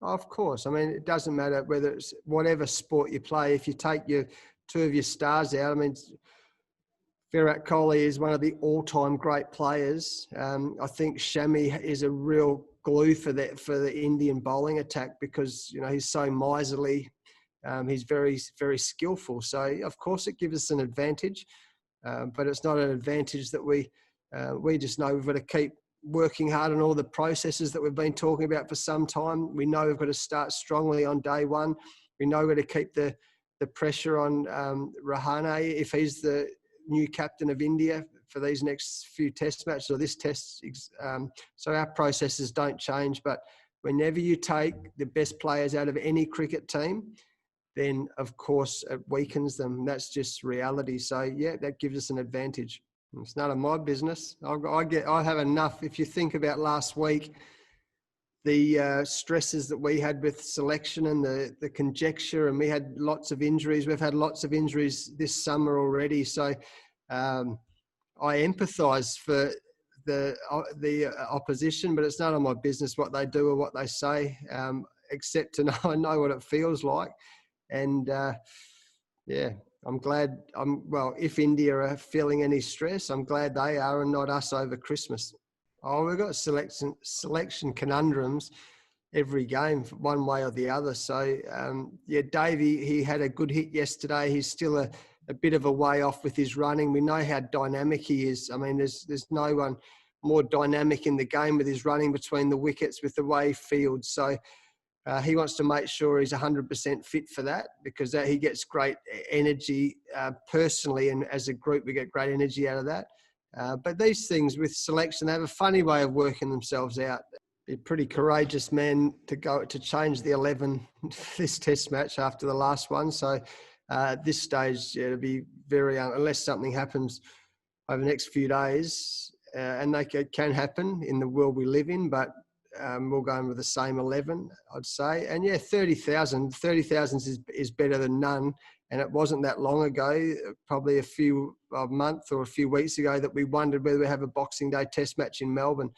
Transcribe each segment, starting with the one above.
Of course. I mean, it doesn't matter whether it's whatever sport you play. If you take your two of your stars out, I mean, Virat Kohli is one of the all-time great players. I think Shami is a real glue for the Indian bowling attack because, you know, he's so miserly. He's very, very skillful. So, of course, it gives us an advantage, but it's not an advantage that we just know we've got to keep working hard on all the processes that we've been talking about for some time. We know we've got to start strongly on day one. We know we've got to keep the pressure on Rahane if he's the new captain of India for these next few test matches or this test. So our processes don't change, but whenever you take the best players out of any cricket team, then of course it weakens them. That's just reality. So yeah, that gives us an advantage. It's none of my business. I have enough. If you think about last week, the stresses that we had with selection and the conjecture, and we had lots of injuries. We've had lots of injuries this summer already. So I empathise for the opposition, but it's none of my business what they do or what they say, except to know I know what it feels like. And yeah, I'm glad. If India are feeling any stress, I'm glad they are and not us over Christmas. Oh, we've got selection conundrums every game, one way or the other. So, yeah, Davey, he had a good hit yesterday. He's still a bit of a way off with his running. We know how dynamic he is. I mean, there's no one more dynamic in the game with his running between the wickets, with the way he fields. So he wants to make sure he's 100% fit for that, because he gets great energy personally, and as a group we get great energy out of that. But these things with selection, they have a funny way of working themselves out. Be pretty courageous man to change the 11 this test match after the last one. So at this stage, yeah, it'll be very, unless something happens over the next few days, and they can happen in the world we live in, but we'll go in with the same 11, I'd say. And yeah, 30,000 is better than none. And it wasn't that long ago, probably a month or a few weeks ago, that we wondered whether we have a Boxing Day test match in Melbourne.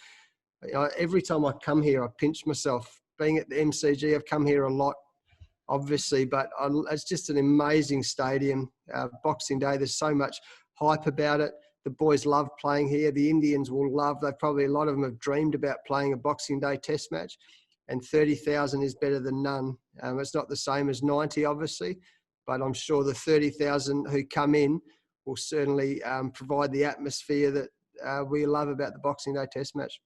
You know, every time I come here, I pinch myself. Being at the MCG, I've come here a lot, obviously, but it's just an amazing stadium. Boxing Day, there's so much hype about it. The boys love playing here. The Indians will love. A lot of them have dreamed about playing a Boxing Day test match, and 30,000 is better than none. It's not the same as 90, obviously, but I'm sure the 30,000 who come in will certainly provide the atmosphere that we love about the Boxing Day test match.